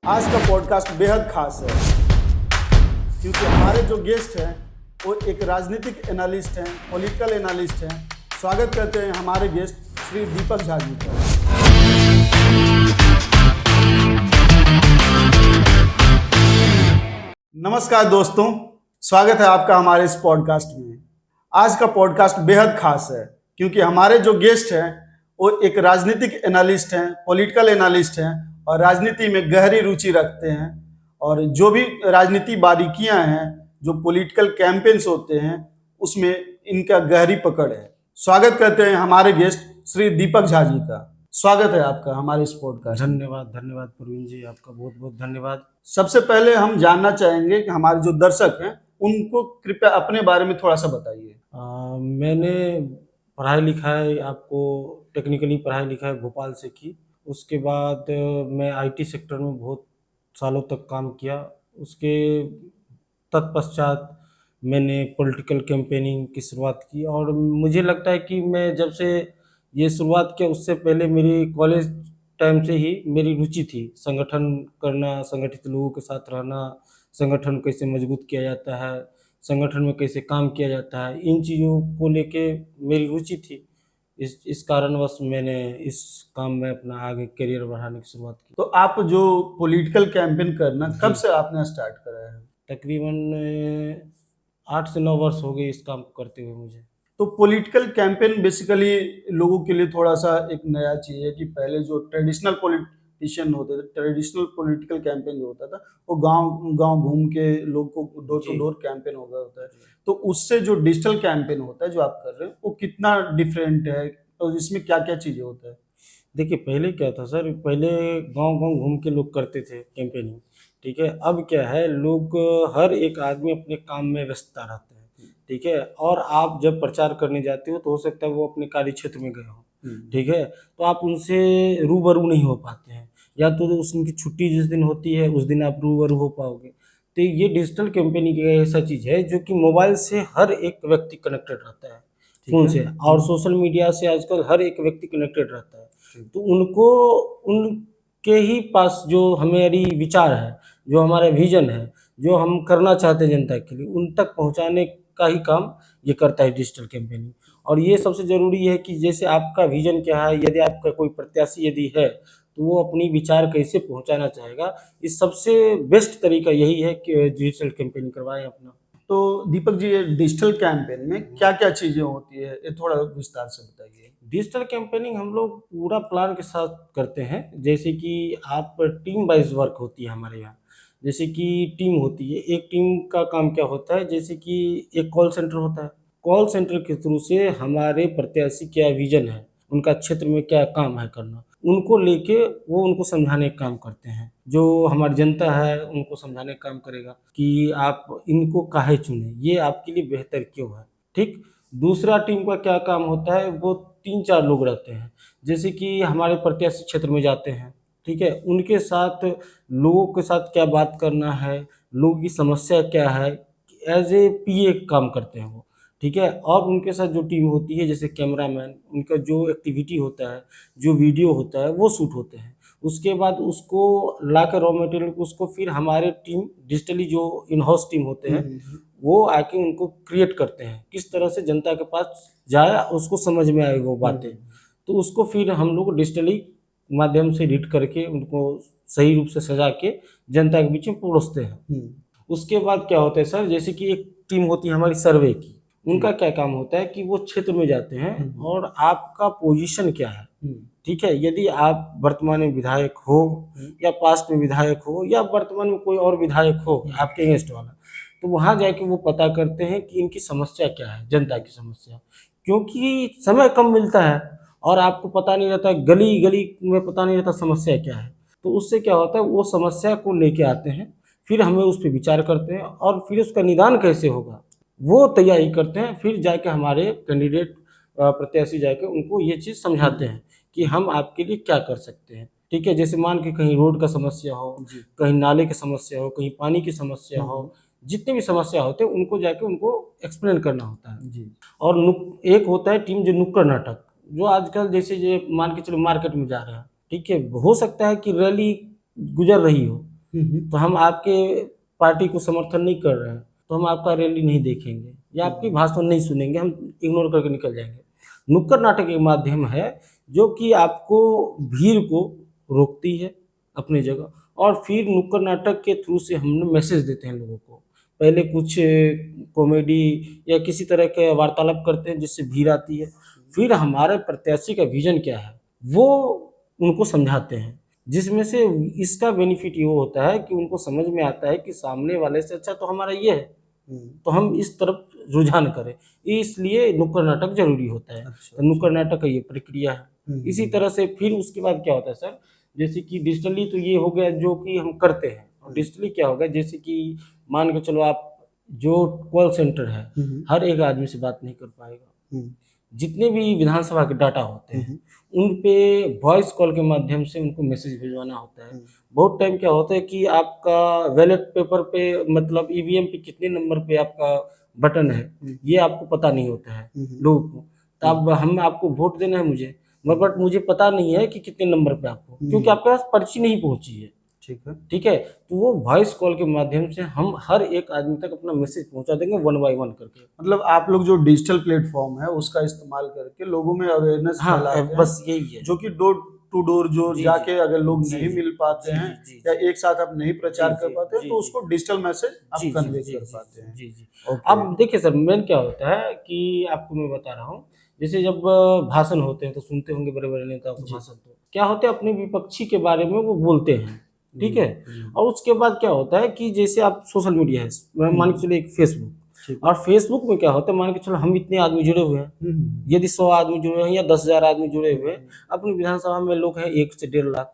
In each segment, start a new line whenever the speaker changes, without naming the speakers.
आज का पॉडकास्ट बेहद खास है क्योंकि हमारे जो गेस्ट हैं वो एक राजनीतिक एनालिस्ट हैं, पॉलिटिकल एनालिस्ट हैं। स्वागत करते हैं हमारे गेस्ट श्री दीपक झा जी का। नमस्कार दोस्तों, स्वागत है आपका हमारे इस पॉडकास्ट में। आज का पॉडकास्ट बेहद खास है क्योंकि हमारे जो गेस्ट हैं वो एक राजनीतिक एनालिस्ट हैं, पॉलिटिकल एनालिस्ट हैं और राजनीति में गहरी रुचि रखते हैं। और जो भी राजनीति बारीकियां हैं, जो पॉलिटिकल कैंपेन्स होते हैं, उसमें इनका गहरी पकड़ है। स्वागत करते हैं हमारे गेस्ट श्री दीपक झा जी का। स्वागत है आपका हमारे इस पॉडकास्ट।
धन्यवाद प्रवीण जी, आपका बहुत बहुत धन्यवाद।
सबसे पहले हम जानना चाहेंगे कि हमारे जो दर्शक हैं उनको कृपया अपने बारे में थोड़ा सा बताइए।
मैंने पढ़ाई लिखाई आपको टेक्निकली पढ़ाई लिखाई भोपाल से की। उसके बाद मैं आईटी सेक्टर में बहुत सालों तक काम किया। उसके तत्पश्चात मैंने पॉलिटिकल कैंपेनिंग की शुरुआत की और मुझे लगता है कि मैं जब से ये शुरुआत किया उससे पहले मेरी कॉलेज टाइम से ही मेरी रुचि थी संगठन करना, संगठित लोगों के साथ रहना, संगठन कैसे मजबूत किया जाता है, संगठन में कैसे काम किया जाता है, इन चीज़ों को लेके मेरी रुचि थी। इस कारणवश मैंने इस काम में अपना आगे करियर बढ़ाने की शुरुआत की।
तो आप जो पॉलिटिकल कैंपेन करना कब से आपने स्टार्ट करा है?
तकरीबन 8 से 9 वर्ष हो गए इस काम को करते हुए मुझे।
तो पॉलिटिकल कैंपेन बेसिकली लोगों के लिए थोड़ा सा एक नया चीज़ है कि पहले जो ट्रेडिशनल पॉलिटिशियन होते थे, ट्रेडिशनल पॉलिटिकल कैंपेन जो होता था वो गांव गांव घूम के लोग को डोर टू डोर कैंपेन हो गया होता है। तो उससे जो डिजिटल कैंपेन होता है जो आप कर रहे हैं वो कितना डिफरेंट है और इसमें क्या क्या चीज़ें होता है?
देखिए पहले क्या था सर, पहले गांव-गांव घूम के लोग करते थे कैंपेनिंग, ठीक है। अब क्या है, लोग हर एक आदमी अपने काम में व्यस्तता रहता है, ठीक है। और आप जब प्रचार करने जाते हो तो हो सकता है वो अपने कार्य क्षेत्र में गए हों, ठीक है। तो आप उनसे रूबरू नहीं हो पाते हैं, या तो उनकी छुट्टी जिस दिन होती है उस दिन आप रूबरू हो पाओगे। तो ये डिजिटल कैंपेनिंग एक ऐसा चीज़ है जो कि मोबाइल से हर एक व्यक्ति कनेक्टेड रहता है, फ़ोन से, और सोशल मीडिया से आजकल हर एक व्यक्ति कनेक्टेड रहता है। तो उनको उनके ही पास जो हमारी विचार है, जो हमारा विज़न है, जो हम करना चाहते हैं जनता के लिए, उन तक पहुंचाने का ही काम ये करता है डिजिटल कैंपेनिंग। और ये सबसे ज़रूरी है कि जैसे आपका विज़न क्या है, यदि आपका कोई प्रत्याशी यदि है तो वो अपनी विचार कैसे पहुंचाना चाहेगा, इस सबसे बेस्ट तरीका यही है कि डिजिटल कैंपेनिंग करवाएं अपना।
तो दीपक जी, ये डिजिटल कैंपेन में क्या क्या चीज़ें होती है, ये थोड़ा विस्तार से बताइए।
डिजिटल कैंपेनिंग हम लोग पूरा प्लान के साथ करते हैं। जैसे कि आप टीम वाइज वर्क होती है हमारे यहाँ। जैसे कि टीम होती है, एक टीम का काम क्या होता है, जैसे कि एक कॉल सेंटर होता है। कॉल सेंटर के थ्रू से हमारे प्रत्याशी क्या विजन है, उनका क्षेत्र में क्या काम है करना, उनको लेके वो उनको समझाने का काम करते हैं। जो हमारी जनता है उनको समझाने का काम करेगा कि आप इनको काहे चुने, ये आपके लिए बेहतर क्यों है, ठीक। दूसरा टीम का क्या काम होता है, वो 3-4 लोग रहते हैं। जैसे कि हमारे प्रत्याशी क्षेत्र में जाते हैं, ठीक है, उनके साथ लोगों के साथ क्या बात करना है, लोगों की समस्या क्या है, एज ए पीए काम करते हैं वो, ठीक है। और उनके साथ जो टीम होती है, जैसे कैमरामैन, उनका जो एक्टिविटी होता है, जो वीडियो होता है, वो शूट होते हैं। उसके बाद उसको लाकर रॉ मटेरियल को उसको फिर हमारे टीम डिजिटली जो इन हाउस टीम होते हैं वो आके उनको क्रिएट करते हैं, किस तरह से जनता के पास जाए, उसको समझ में आए वो बातें। तो उसको फिर हम लोग डिजिटली माध्यम से एडिट करके उनको सही रूप से सजा के जनता के बीच में परोसते हैं। उसके बाद क्या होता है सर, जैसे कि एक टीम होती है हमारी सर्वे की, उनका क्या काम होता है कि वो क्षेत्र में जाते हैं और आपका पोजीशन क्या है, ठीक है। यदि आप वर्तमान में विधायक हो या पास्ट में विधायक हो या वर्तमान में कोई और विधायक हो आपके अगेंस्ट वाला, तो वहाँ जाके वो पता करते हैं कि इनकी समस्या क्या है, जनता की समस्या। क्योंकि समय कम मिलता है और आपको पता नहीं रहता, गली गली में पता नहीं रहता समस्या क्या है। तो उससे क्या होता है, वो समस्या को लेके आते हैं, फिर हमें उस पर विचार करते हैं और फिर उसका निदान कैसे होगा वो तैयारी करते हैं। फिर जाके हमारे कैंडिडेट प्रत्याशी जाके उनको ये चीज़ समझाते हैं कि हम आपके लिए क्या कर सकते हैं, ठीक है। जैसे मान के कहीं रोड का समस्या हो, कहीं नाले की समस्या हो, कहीं पानी की समस्या हो, जितने भी समस्या होते हैं उनको जाके उनको एक्सप्लेन करना होता है जी। और एक होता है टीम जो नुक्कड़ नाटक, जो आजकल जैसे मान के चलो मार्केट में जा रहे हैं, ठीक है, हो सकता है कि रैली गुजर रही हो, तो हम आपके पार्टी को समर्थन नहीं कर रहे हैं, तो हम आपका रैली नहीं देखेंगे या आपकी भाषण नहीं सुनेंगे, हम इग्नोर करके निकल जाएंगे। नुक्कड़ नाटक एक माध्यम है जो कि आपको भीड़ को रोकती है अपनी जगह, और फिर नुक्कड़ नाटक के थ्रू से हम मैसेज देते हैं लोगों को। पहले कुछ कॉमेडी या किसी तरह के वार्तालाप करते हैं जिससे भीड़ आती है, फिर हमारे प्रत्याशी का विजन क्या है वो उनको समझाते हैं, जिसमें से इसका बेनिफिट ये होता है कि उनको समझ में आता है कि सामने वाले से अच्छा तो हमारा ये है, तो हम इस तरफ रुझान करें, इसलिए नुक्कड़ नाटक जरूरी होता है। तो नुक्कड़ नाटक का ये प्रक्रिया है। इसी तरह से फिर उसके बाद क्या होता है सर, जैसे कि डिजिटली तो ये हो गया जो कि हम करते हैं, और डिजिटली क्या होगा, जैसे कि मान के चलो आप जो कॉल सेंटर है हर एक आदमी से बात नहीं कर पाएगा, जितने भी विधानसभा के डाटा होते हैं उन पे वॉइस कॉल के माध्यम से उनको मैसेज भिजवाना होता है। बहुत टाइम क्या होता है कि आपका बैलेट पेपर पे मतलब ईवीएम पे कितने नंबर पे आपका बटन है ये आपको पता नहीं होता है लोगों को, तो अब हम आपको वोट देना है मुझे, बट मुझे पता नहीं है कि कितने नंबर पे आपको, क्योंकि आपके पास पर्ची नहीं पहुंची है। ठीक है, तो वो वॉइस कॉल के माध्यम से हम हर एक आदमी तक अपना मैसेज पहुंचा देंगे 1 बाय 1 करके।
मतलब आप लोग जो डिजिटल प्लेटफॉर्म है उसका इस्तेमाल करके लोगों में अवेयरनेस
हाँ,
फैलाते हैं,
बस यही है,
जो कि डोर टू डोर जो
जी,
जाके अगर लोग
जी,
नहीं
जी,
मिल पाते
जी,
हैं
जी, जी,
या एक साथ आप नहीं प्रचार
जी,
कर पाते हैं
जी,
तो
जी,
उसको डिजिटल मैसेज आप
जी, जी,
कन्वे
जी,
कर
जी,
पाते हैं।
जी, जी।
ओके।
अब देखिए सर, मेन क्या होता है कि आपको मैं बता रहा हूँ, जैसे जब भाषण होते हैं तो सुनते होंगे बड़े बड़े नेताओं के भाषण, तो क्या होता है अपने विपक्षी के बारे में वो बोलते हैं, ठीक है, और उसके बाद क्या होता है कि जैसे आप सोशल मीडिया है, मान के चलो एक फेसबुक, और फेसबुक में क्या होता है, मान के चलो हम इतने आदमी जुड़े हुए हैं, यदि 100 आदमी जुड़े हैं या 10,000 आदमी जुड़े हुए हैं, अपनी विधानसभा में लोग हैं 1 से 1.5 लाख,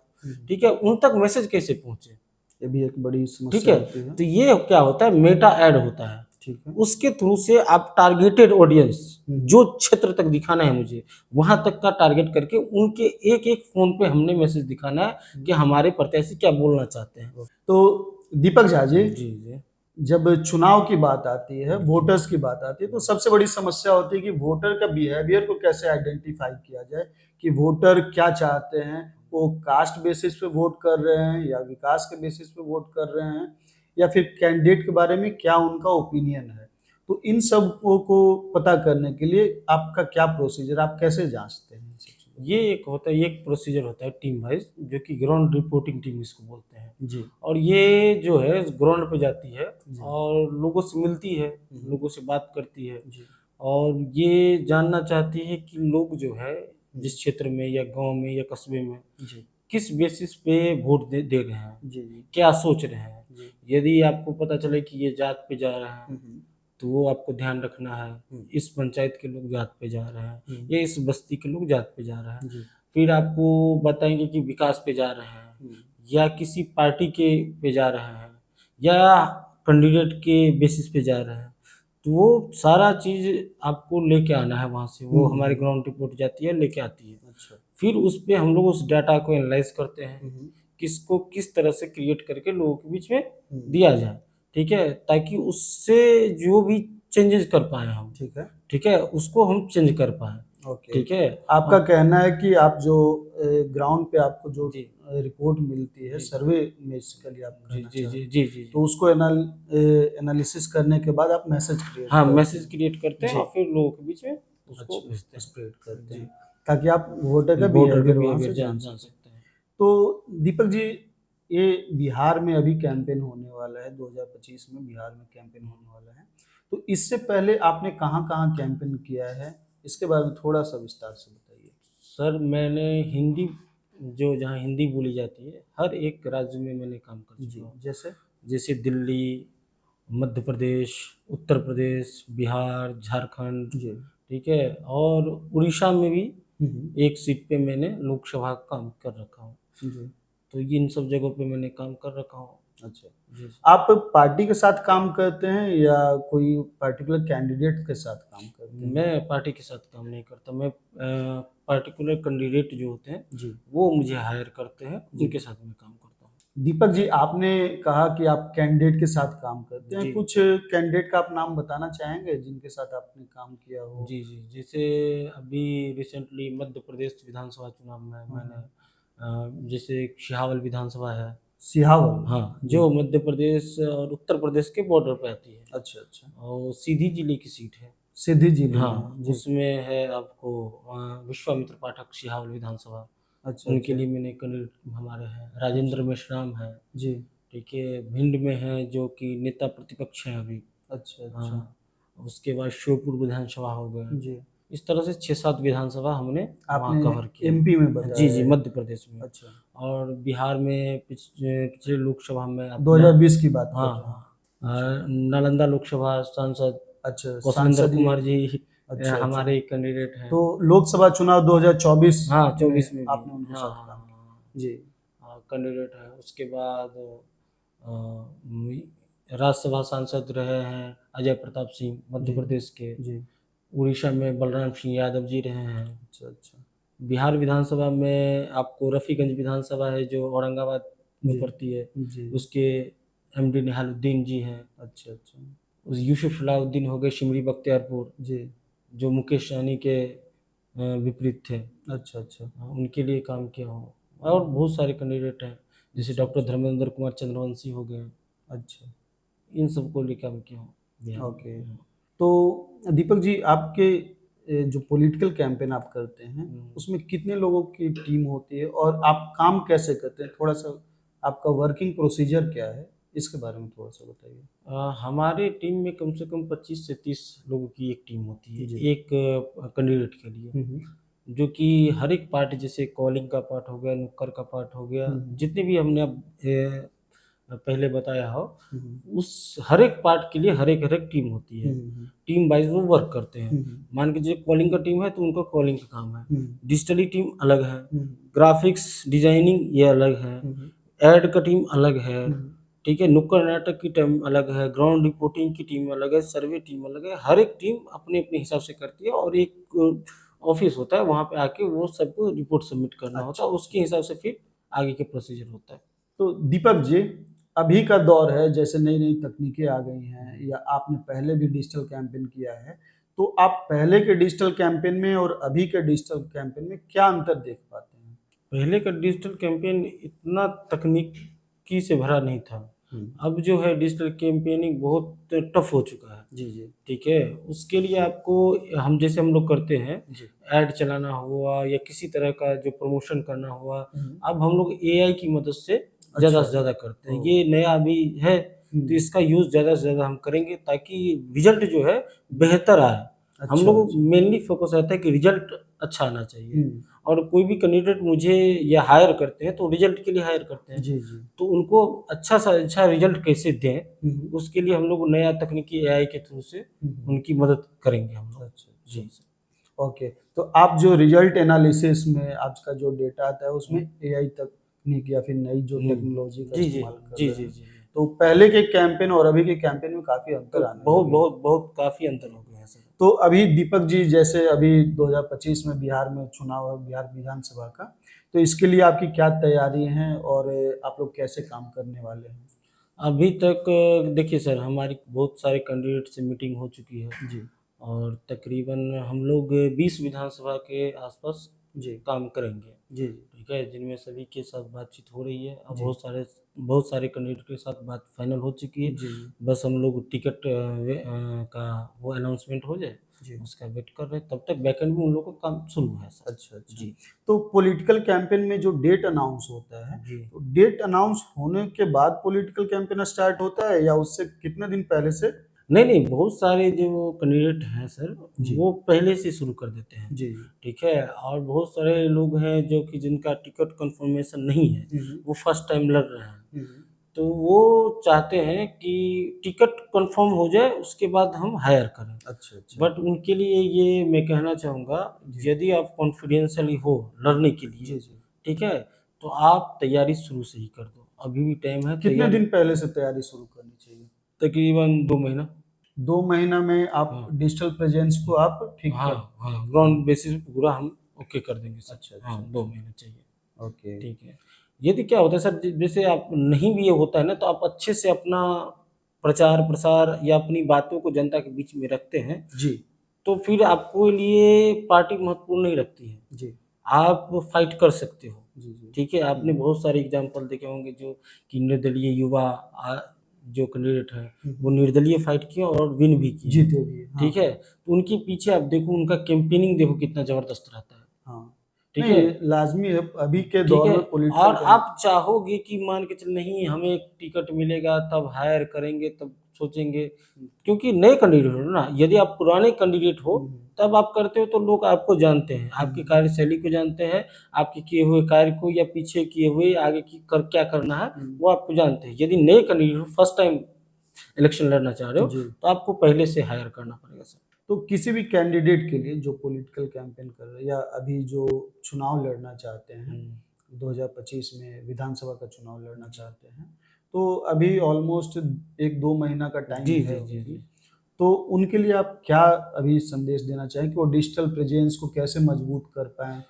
ठीक है, उन तक मैसेज कैसे पहुंचे,
ये भी एक बड़ी
ठीक
समस्या
है,
होती है।
तो ये क्या होता है, मेटा ऐड होता है,
ठीक है।
उसके थ्रू से आप टारगेटेड ऑडियंस जो क्षेत्र तक दिखाना है मुझे वहां तक का टारगेट करके उनके एक एक फोन पे हमने मैसेज दिखाना है कि हमारे प्रत्याशी क्या बोलना चाहते हैं।
तो दीपक झा जी,
जी जी
जब चुनाव की बात आती है, वोटर्स की बात आती है, तो सबसे बड़ी समस्या होती है कि वोटर का बिहेवियर को कैसे आइडेंटिफाई किया जाए कि वोटर क्या चाहते हैं, वो कास्ट बेसिस पे वोट कर रहे हैं या विकास के बेसिस पे वोट कर रहे हैं या फिर कैंडिडेट के बारे में क्या उनका ओपिनियन है। तो इन सब को पता करने के लिए आपका क्या प्रोसीजर, आप कैसे जांचते हैं इन सब चीज़ों
ये एक होता है, एक प्रोसीजर होता है टीम वाइज, जो कि ग्राउंड रिपोर्टिंग टीम इसको बोलते हैं।
को? जी
और ये जो है ग्राउंड पे जाती है
जी।
और लोगों से मिलती है, लोगों से बात करती है,
जी
और ये जानना चाहती है कि लोग जो है जिस क्षेत्र में या गांव में या कस्बे में
जी
किस बेसिस पे वोट दे रहे हैं,
जी जी
क्या सोच रहे हैं।
जी।
यदि आपको पता चले कि ये जात पे जा रहा है तो वो आपको ध्यान रखना है, इस पंचायत के लोग जात पे जा रहे हैं या इस बस्ती के लोग जात पे जा रहे हैं।
जी
फिर आपको बताएंगे कि विकास पे जा रहे हैं या किसी पार्टी के पे जा रहे हैं या कैंडिडेट के बेसिस पे जा रहे हैं, तो वो सारा चीज़ आपको लेके आना है वहाँ से, वो हमारी ग्राउंड रिपोर्ट जाती है लेके आती है।
अच्छा।
फिर उस पे हम लोग उस डाटा को एनालाइज करते हैं, किसको किस तरह से क्रिएट करके लोगों के बीच में दिया जाए, ठीक है, ताकि उससे जो भी चेंजेस कर पाए हम,
ठीक है।
ठीक है, उसको हम चेंज कर पाए।
ओके।
ठीक है,
आपका कहना है कि आप जो ग्राउंड पे आपको जो
जी
रिपोर्ट मिलती है, सर्वे बेसिकली आप
जी
करना
जी
चाहते
जी
हैं,
जी जी
तो उसको एनालिसिस करने के बाद आप मैसेज क्रिएट
हाँ,
करते
मैसेज
हैं,
क्रिएट करते हैं
जी।
और फिर लोगों के बीच में उसको
अच्छा,
भेजते हैं,
स्प्रेड करते
जी,
हैं ताकि आप वोटर का
वोटर का
बिहेवियर वहाँ
बिहेवियर
से जान
जान
सकें।
सकते हैं।
तो दीपक जी, ये बिहार में अभी कैंपेन होने वाला है, 2025 में बिहार में कैंपेन होने वाला है, तो इससे पहले आपने कहाँ-कहाँ कैंपेन किया है? इसके बारे में थोड़ा-सा विस्तार से बताइए।
सर मैंने हिंदी, जो जहाँ हिंदी बोली जाती है हर एक राज्य में मैंने काम कर
जी,
चुका हूँ,
जैसे?
जैसे दिल्ली, मध्य प्रदेश, उत्तर प्रदेश, बिहार, झारखंड,
जी।
ठीक है, और उड़ीसा में भी
हुँ, हुँ।
एक सीट पे मैंने लोकसभा का काम कर रखा हूँ,
जी,
तो इन सब जगहों पे मैंने काम कर रखा हूँ।
अच्छा।
जी
आप पार्टी के साथ काम करते हैं या कोई पर्टिकुलर कैंडिडेट के साथ काम करते हैं?
मैं पार्टी के साथ काम नहीं करता, मैं पार्टिकुलर कैंडिडेट जो होते हैं
जी।
वो मुझे हायर करते हैं,
जी।
उनके साथ मैं काम करता हूँ।
दीपक जी, आपने कहा कि आप कैंडिडेट के साथ काम करते हैं।
जी
कुछ कैंडिडेट का आप नाम बताना चाहेंगे जिनके साथ आपने काम किया हो?
जी जी, जैसे अभी रिसेंटली मध्य प्रदेश विधानसभा चुनाव में मैंने जैसे सिहावल विधानसभा है,
सिहावल।
हाँ, जो मध्य प्रदेश और उत्तर प्रदेश के बॉर्डर पे आती है,
अच्छा अच्छा।
और सीधी जिले की सीट है।
सिद्धि जिले में
हाँ,
है जी।
उसमें है आपको विश्वामित्र पाठक सिहावल विधानसभा,
अच्छा
उनके
अच्छा।
लिए मैंने कैंडिडेट हमारे हैं, राजेंद्र मेश्राम है,
जी।
ठीक है, भिंड में है जो कि नेता प्रतिपक्ष हैं अभी।
अच्छा अच्छा।
हाँ, उसके बाद श्योपुर विधानसभा हो गए।
जी।
इस तरह से 6-7 विधानसभा हमने वहाँ
आपने
कवर किया।
एमपी में
जी,
बताया
जी,
है।
मध्य प्रदेश में।
अच्छा।
और बिहार में पिछले लोकसभा में अपना
2020 की बात कर
हाँ,
रहे हैं।
हाँ,
अच्छा
नालंदा लोकसभा सांसद
अच्छा।
कौशलेंद्र
सांसदीय।
कुमार जी
अच्छा अच्छा।
हमारे कैंडिडेट हैं।
तो लोकसभा चुनाव 2024
हाँ, 24
में
में भी।
आपने उनके
हाँ,
साथ
हाँ,
काम किया।
हाँ,
जी।
कैंडिडेट है। उसके बाद राज्यसभा सांसद रहे हैं अजय प्रताप सिंह, मध्य
जी
प्रदेश के।
जी।
उड़ीसा में बलराम सिंह यादव जी रहे हैं।
अच्छा अच्छा।
बिहार विधानसभा में आपको रफ़ीगंज विधानसभा है जो औरंगाबाद में
जी
पड़ती है,
जी।
उसके एमडी निहालुद्दीन जी हैं।
अच्छा अच्छा।
उस यूसुफ सलाहुद्दीन हो गए सिमरी बख्तियारपुर,
जी।
जो मुकेश सहनी के विपरीत थे।
अच्छा अच्छा।
उनके लिए काम किया हूँ। और बहुत सारे कैंडिडेट हैं, जैसे
अच्छा
डॉक्टर
अच्छा।
धर्मेंद्र कुमार चंद्रवंशी हो गए,
अच्छा।
इन सबको लिए काम किया हूँ बिहार
ओके।
में।
तो दीपक जी, आपके जो पॉलिटिकल कैंपेन आप करते हैं
हम्म।
उसमें कितने लोगों की टीम होती है और आप काम कैसे करते हैं? थोड़ा सा आपका वर्किंग प्रोसीजर क्या है, इसके बारे में थोड़ा सा बताइए।
हमारे टीम में कम से कम 25 से 30 लोगों की एक टीम होती है,
जी।
एक कैंडिडेट के लिए,
हम्म
जो कि हर एक पार्ट, जैसे कॉलिंग का पार्ट हो गया, नुक्कड़ का पार्ट हो गया,
हम्म
जितने भी हमने अब पहले बताया हो,
हम्म
उस हर एक पार्ट के लिए हर एक टीम होती है।
हम्म
टीम वाइज वो वर्क करते हैं।
हम्म
मान के जो कॉलिंग का टीम है तो उनका कॉलिंग का काम है,
हम्म
डिजिटली टीम अलग है,
हम्म
ग्राफिक्स डिजाइनिंग ये अलग है,
हम्म
एड का टीम अलग है,
हम्म।
ठीक है, नुक्कड़ नाटक की टीम अलग है, ग्राउंड रिपोर्टिंग की टीम अलग है, सर्वे टीम अलग है। हर एक टीम अपने अपने हिसाब से करती है, और एक ऑफिस होता है, वहाँ पे आके वो सबको रिपोर्ट सबमिट करना होता
अच्छा
है, उसके हिसाब से फिर आगे के प्रोसीजर होता है।
तो दीपक जी, अभी का दौर है, जैसे नई नई तकनीकें आ गई हैं या आपने पहले भी डिजिटल कैंपेन किया है, तो आप पहले के डिजिटल कैंपेन में और अभी के डिजिटल कैंपेन में क्या अंतर देख पाते हैं?
पहले का डिजिटल कैंपेन इतना तकनीकी से भरा नहीं था।
हम्म,
अब जो है डिजिटल कैंपेनिंग बहुत टफ हो चुका है,
जी जी
ठीक है। उसके लिए आपको, हम लोग करते हैं,
जी।
ऐड चलाना हुआ या किसी तरह का जो प्रमोशन करना हुआ,
हम्म,
अब हम लोग एआई की मदद से ज़्यादा
अच्छा।
से ज़्यादा करते हैं।
ओ,
ये नया अभी है, तो
हम्म,
इसका यूज़ ज़्यादा से ज़्यादा हम करेंगे, ताकि रिजल्ट जो है बेहतर आए। हम
अच्छा
लोग
अच्छा।
मेनली फोकस रहता है कि रिजल्ट अच्छा आना चाहिए,
हम्म,
और कोई भी कैंडिडेट मुझे या हायर करते हैं तो रिजल्ट के लिए हायर करते हैं।
जी जी।
तो उनको अच्छा रिजल्ट कैसे दें,
हम्म,
उसके लिए हम लोग नया तकनीकी एआई के थ्रू से
हम्म,
उनकी मदद करेंगे हम लोग।
अच्छा
जी
अच्छा।
सर।
ओके, तो आप जो रिजल्ट एनालिसिस में आज का जो डेटा आता है उसमें एआई तकनीक या फिर नई जो टेक्नोलॉजी का
जी जी
इस्तेमाल कर
जी
रहे
जी
हैं,
जी।
तो पहले के कैंपेन और अभी के कैंपेन में काफी
तो
अंतर आने
बहुत
लगे हैं।
बहुत बहुत काफ़ी अंतर हो गया है सर।
तो अभी दीपक जी, जैसे अभी 2025 में बिहार में चुनाव है, बिहार विधानसभा का, तो इसके लिए आपकी क्या तैयारी हैं और आप लोग कैसे काम करने वाले हैं?
अभी तक देखिए सर, हमारी बहुत सारे कैंडिडेट से मीटिंग हो चुकी है,
जी
और तकरीबन हम लोग 20 विधानसभा के आसपास
जी
काम करेंगे,
जी
ठीक है, जिनमें सभी के साथ बातचीत हो रही है। अब
जी
बहुत सारे कैंडिडेट के साथ बात फाइनल हो चुकी है।
जी
बस हम लोग टिकट का वो अनाउंसमेंट हो जाए,
जी।
उसका वेट कर रहे हैं। तब तक बैकएंड में उन लोगों का काम शुरू है सर।
अच्छा अच्छा।
जी
तो पॉलिटिकल कैंपेन में जो डेट अनाउंस होता है,
जी।
तो डेट अनाउंस होने के बाद पॉलिटिकल कैंपेन स्टार्ट होता है या उससे कितने दिन पहले से?
नहीं नहीं, बहुत सारे जो कैंडिडेट हैं सर,
जी
वो पहले से शुरू कर देते हैं,
जी।
ठीक है। और बहुत सारे लोग हैं जो कि जिनका टिकट कंफर्मेशन नहीं है,
हम्म
वो फर्स्ट टाइम लड़ रहे हैं,
हम्म,
तो वो चाहते हैं कि टिकट कंफर्म हो जाए, उसके बाद हम हायर करें।
अच्छा अच्छा।
बट उनके लिए ये मैं कहना चाहूँगा,
जी
यदि आप कॉन्फिडेंशियली हो लड़ने के लिए,
जी जी।
ठीक है, तो आप तैयारी शुरू से ही कर दो, अभी भी टाइम है
कितने
तैयारी।
दिन पहले से तैयारी शुरू करनी चाहिए?
तकरीबन 2 महीना।
2 महीना में आप
हाँ
डिजिटल प्रेजेंस को आप ठीक
हाँ
कर?
हाँ, ग्राउंड बेसिस पे पूरा हम ओके कर देंगे सर।
अच्छा
हाँ,
अच्छा
2 महीने चाहिए,
अच्छा। ओके।
ठीक है। यदि क्या होता है सर, जैसे आप नहीं भी ये होता है ना, तो आप अच्छे से अपना प्रचार प्रसार या अपनी बातों को जनता के बीच में रखते हैं,
जी
तो फिर आपको लिए पार्टी महत्वपूर्ण नहीं रखती है,
जी।
आप फाइट कर सकते हो।
जी जी।
ठीक है, आपने बहुत सारे एग्जाम्पल देखे होंगे जो कि निर्दलीय युवा जो कैंडिडेट हैं वो निर्दलीय फाइट किए और विन भी किए,
जीते भी, हाँ
ठीक है। तो उनके पीछे आप देखो उनका कैंपेनिंग देखो कितना जबरदस्त रहता है,
हाँ।
ठीक
नहीं,
है,
लाजमी है अभी के
ठीक
दौर
है।
में पॉलिटिकल
और आप चाहोगे कि मान के चल नहीं हमें टिकट मिलेगा तब हायर करेंगे तब सोचेंगे, क्योंकि नए कैंडिडेट हो ना, यदि आप पुराने कैंडिडेट हो तब आप करते हो तो लोग आपको जानते हैं, आपकी कार्यशैली को जानते हैं, आपके किए हुए कार्य को या पीछे किए हुए आगे की क्या करना है वो आपको जानते हैं। यदि नए कैंडिडेट हो, फर्स्ट टाइम इलेक्शन लड़ना चाह रहे हो
जी।
तो आपको पहले से हायर करना पड़ेगा सर।
तो किसी भी कैंडिडेट के लिए जो पॉलिटिकल कैंपेन कर रहे हैं या अभी जो चुनाव लड़ना चाहते हैं, 2025 में विधानसभा का चुनाव लड़ना चाहते हैं, तो अभी ऑलमोस्ट 1-2 महीना का टाइम
जी
है
जी जी
अभी।
जी।
तो उनके लिए आप क्या अभी संदेश देना चाहें कि वो डिजिटल प्रेजेंस को कैसे मजबूत कर पाएँ?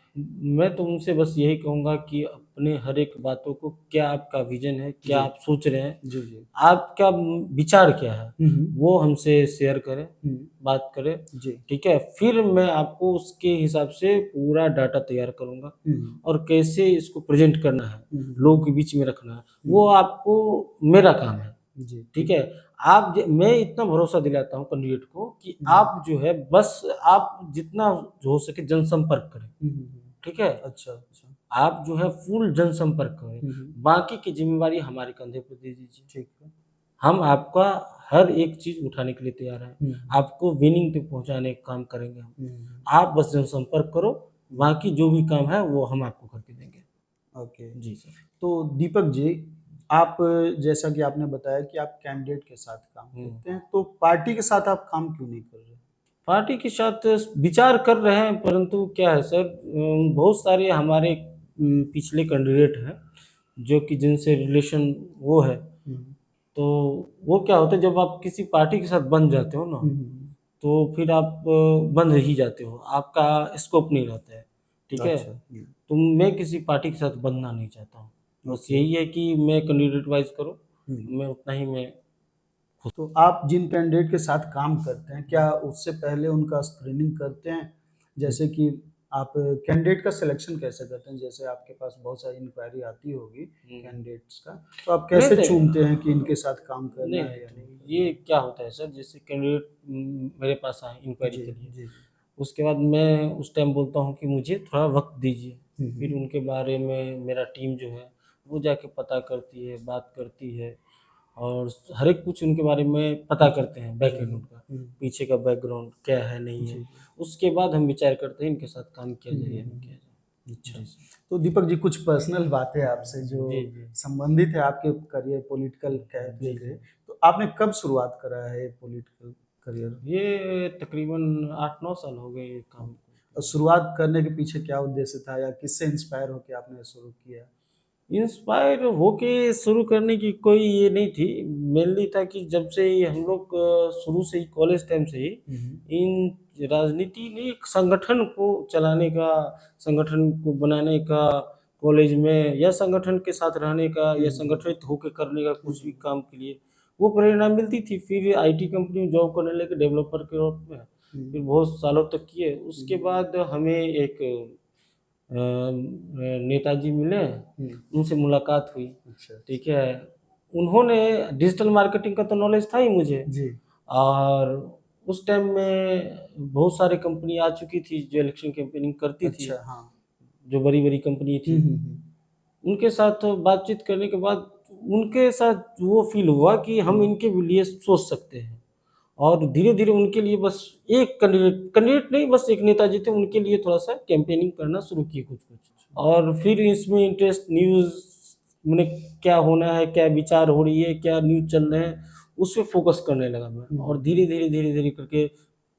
मैं तो उनसे बस यही कहूँगा कि अपने हर एक बातों को, क्या आपका विज़न है, क्या
जी।
आप सोच रहे हैं,
जी, जी।
आपका विचार क्या है,
हुँ।
वो हमसे शेयर करें,
हुँ।
बात करें,
जी।
ठीक है? फिर मैं आपको उसके हिसाब से पूरा डाटा तैयार करूँगा
हुँ।
और कैसे इसको प्रेज़ेंट करना है,
हुँ।
लोगों के बीच में रखना है, वो आपको मेरा काम है।
जी।
ठीक है? आप ज मैं इतना भरोसा दिलाता हूँ कैंडिडेट को कि आप जो है बस आप जितना हो सके जनसंपर्क करें, ठीक है?
अच्छा, अच्छा।
आप जो है फुल जनसंपर्क करें, बाकी की ज़िम्मेवारी हमारे कंधे पे दे दीजिए।
ठीक है।
हम आपका हर एक चीज़ उठाने के लिए तैयार हैं,
हुँ।
आपको विनिंग तक पहुँचाने का काम करेंगे हम।
हुँ।
आप बस जनसंपर्क करो, बाकी जो भी काम है वो हम आपको करके देंगे।
ओके।
जी सर।
तो दीपक जी, आप जैसा कि आपने बताया कि आप कैंडिडेट के साथ काम
हुँ।
करते हैं, तो पार्टी के साथ आप काम क्यों नहीं कर रहे?
पार्टी के साथ विचार कर रहे हैं, परंतु क्या है सर, बहुत सारे हमारे पिछले कैंडिडेट हैं जो कि जिनसे रिलेशन वो है,
हुँ।
तो वो क्या होता है जब आप किसी पार्टी के साथ बंध जाते हो ना,
हुँ।
तो फिर आप बंध ही जाते हो, आपका स्कोप नहीं रहता है, ठीक है?
अच्छा।
तो मैं किसी पार्टी के साथ बंधना नहीं चाहता हूँ, बस
ओके।
यही है कि मैं कैंडिडेट वाइज़ करूँ,
हुँ।
मैं उतना ही मैं
तो आप जिन कैंडिडेट के साथ काम करते हैं, क्या उससे पहले उनका स्क्रीनिंग करते हैं? जैसे कि आप कैंडिडेट का सिलेक्शन कैसे करते हैं? जैसे आपके पास बहुत सारी इंक्वायरी आती होगी कैंडिडेट्स का, तो आप
नहीं,
कैसे
नहीं।
चुनते हैं कि इनके साथ काम
नहीं,
करना है
नहीं,
या नहीं
नहीं,
करना
ये क्या होता है सर, जैसे कैंडिडेट मेरे पास आए
है?
इंक्वायरी
जी,
के लिए,
जी।
उसके बाद मैं उस टाइम बोलता हूँ कि मुझे थोड़ा वक़्त दीजिए,
हुँ,
फिर
हुँ।
उनके बारे में मेरा टीम जो है, वो जाके पता करती है, बात करती है और हर एक कुछ उनके बारे में पता करते हैं बैकएंड उनका,
हुँ।
पीछे का बैकग्राउंड क्या है, नहीं है।
जी।
उसके बाद हम विचार करते हैं इनके साथ काम किया
हुँ,
जाए
हुँ,
या नहीं
हुँ।
किया जाए।
अच्छा।
जी सर।
तो दीपक जी, कुछ पर्सनल बातें आपसे जो
जी, जी।
संबंधित है आपके करियर पॉलिटिकल
जी,
करियर के,
जी।
तो आपने कब शुरुआत करा है पॉलिटिकल करियर?
ये तकरीबन 8-9 साल हो गए ये काम को।
और शुरुआत करने के पीछे क्या उद्देश्य था या किससे इंस्पायर होके आपने शुरू किया?
इंस्पायर होके शुरू करने की कोई ये नहीं थी, मेनली था कि जब से ही हम लोग शुरू से ही कॉलेज टाइम से ही
हुँ, हुँ।
इन राजनीति ने एक संगठन को चलाने का, संगठन को बनाने का, कॉलेज में या संगठन के साथ रहने का या संगठित होके करने का कुछ भी काम के लिए वो प्रेरणा मिलती थी। फिर आईटी कंपनी में जॉब करने लगे डेवलपर के रूप में,
हुँ,
फिर बहुत सालों तक किए। उसके बाद हमें एक नेताजी मिले,
हुँ।
उनसे मुलाकात हुई,
अच्छा,
ठीक है। उन्होंने डिजिटल मार्केटिंग का तो नॉलेज था ही मुझे
जी।
और उस टाइम में बहुत सारी कंपनी आ चुकी थी जो इलेक्शन कैंपेनिंग करती थी,
अच्छा, हाँ।
जो बड़ी-बड़ी कंपनी
हुँ,
थी।
हुँ, हुँ।
उनके साथ बातचीत करने के बाद उनके साथ वो फ़ील हुआ कि हम इनके लिए सोच सकते हैं और धीरे-धीरे उनके लिए बस एक कैंडिडेट कैंडिडेट नहीं, बस एक नेताजी थे, उनके लिए थोड़ा-सा कैंपेनिंग करना शुरू किए कुछ-कुछ और फिर इसमें इंटरेस्ट न्यूज़ मने क्या होना है, क्या विचार हो रही है, क्या न्यूज़ चल रहे हैं, उस पे फ़ोकस करने लगा मैं और
हुँ।
धीरे-धीरे, धीरे-धीरे करके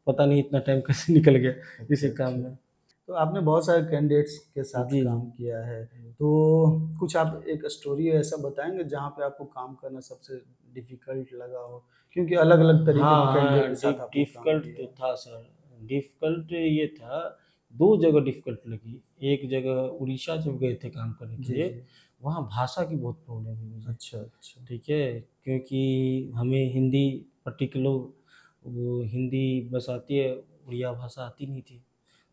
पता नहीं इतना टाइम कैसे निकल गया
अच्छा,
इसी काम
अच्छा।
में।
तो आपने बहुत सारे कैंडिडेट्स के साथ
जी,
काम
जी।
किया है। तो कुछ आप एक स्टोरी ऐसा बताएँगे जहाँ पे आपको काम करना सबसे डिफ़िकल्ट लगा हो? क्योंकि अलग-अलग तरीके के
हाँ,
कैंडिडेट
हाँ,
के साथ आपने काम
डिफ़िकल्ट
किया
तो
है।
था सर। डिफ़िकल्ट ये था, 2 जगह डिफ़िकल्ट लगी। एक जगह उड़ीसा जब गए थे काम करने के
जी,
लिए,
जी।
वहाँ भाषा की बहुत प्रॉब्लम हुई मुझे,
अच्छा, अच्छा।
ठीक है? क्योंकि हमें हिंदी पर्टिकुलर वो हिंदी बस आती है, उड़िया भाषा आती नहीं थी।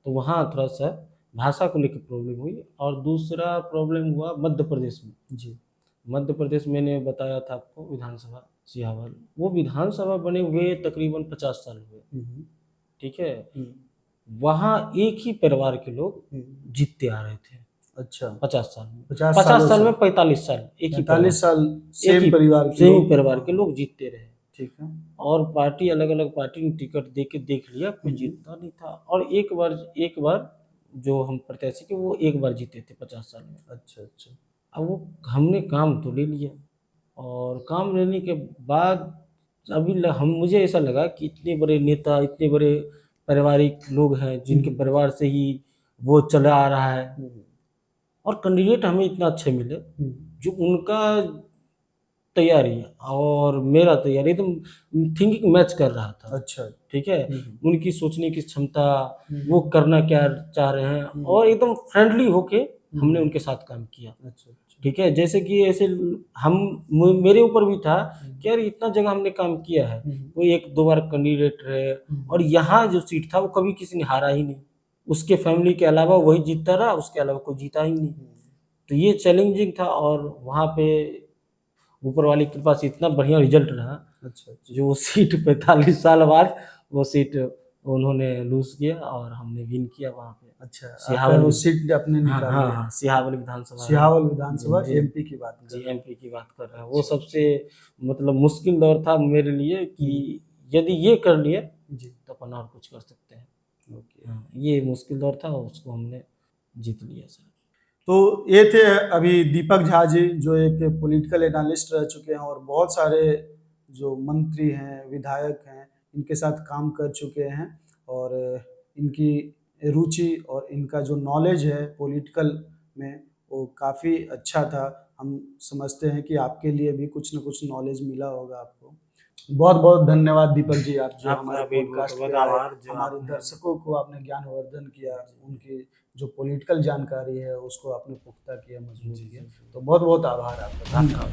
तो वहाँ थोड़ा-सा भाषा को लेकर प्रॉब्लम हुई। और दूसरा प्रॉब्लम हुआ मध्य प्रदेश में।
जी।
मध्य प्रदेश मैंने बताया था आपको विधानसभा सिहावल, वो विधानसभा बने हुए तकरीबन 50 साल हुए,
हम्म,
ठीक है।
हम्म,
वहाँ एक ही परिवार के लोग जीतते आ रहे थे
अच्छा
50 साल में।
50
50
सालों
साल
से
में 45 साल एक ही
45 साल
एक
सेम
ही
परिवार के
सेम
लोग।
परिवार के लोग जीतते रहे।
ठीक है।
और पार्टी अलग अलग पार्टी ने टिकट दे के देख लिया, कोई जीतता नहीं था। और एक बार जो हम प्रत्याशी के वो एक बार जीते थे 50 साल में।
अच्छा अच्छा।
अब वो हमने काम तो ले लिया, और काम लेने के बाद हम मुझे ऐसा लगा कि इतने बड़े नेता, इतने बड़े पारिवारिक लोग हैं जिनके परिवार से ही वो चला आ रहा है, और कैंडिडेट हमें इतना अच्छे मिले जो उनका तैयारी और मेरा तैयारी एकदम थिंकिंग मैच कर रहा था।
अच्छा।
ठीक है, उनकी सोचने की क्षमता, वो करना क्या चाह रहे हैं, और एकदम फ्रेंडली होके हमने उनके साथ काम किया।
अच्छा।
ठीक है, जैसे कि ऐसे मेरे ऊपर भी था कि यार इतना जगह हमने काम किया है, कोई एक दो बार कैंडिडेट रहे, और यहाँ जो सीट था वो कभी किसी ने हारा ही नहीं, उसके फैमिली के अलावा वही जीतता रहा, उसके अलावा कोई जीता ही नहीं। तो ये चैलेंजिंग था, और वहाँ पे ऊपर वाली की कृपा से इतना बढ़िया रिजल्ट रहा।
अच्छा।
जो वो सीट 45 साल बाद वो सीट उन्होंने लूज किया और हमने विन किया वहाँ पे।
अच्छा,
सिहावल
आपका वो सीट आपने
हाँ
निकाल
हाँ
लिया।
हाँ, सिहावल विधानसभा है।
सिहावल विधानसभा
जी,
एमपी की बात कर
जी
रहे हैं।
एमपी की बात कर रहे हैं। वो सबसे मतलब मुश्किल दौर था मेरे लिए कि यदि ये कर लिए
जी।
तो अपन और कुछ कर सकते हैं।
ओके।
हाँ, ये मुश्किल दौर था, उसको हमने जीत लिया सर।
तो ये थे अभी दीपक झा जी, जो एक पॉलिटिकल एनालिस्ट रह चुके हैं और बहुत सारे जो मंत्री हैं, विधायक हैं, इनके साथ काम कर चुके हैं, और इनकी रुचि और इनका जो नॉलेज है पॉलिटिकल में वो काफ़ी अच्छा था। हम समझते हैं कि आपके लिए भी कुछ न कुछ नॉलेज मिला होगा आपको। बहुत बहुत धन्यवाद दीपक जी, आप जो
आपका
हमारे
भी
पॉडकास्ट
बहुत
पे आए,
आभार जो
हमारे
आपने
दर्शकों को आपने ज्ञानवर्धन किया, उनकी जो पॉलिटिकल जानकारी है उसको आपने पुख्ता किया, मजबूत किया। तो बहुत बहुत आभार आपका, धन्यवाद।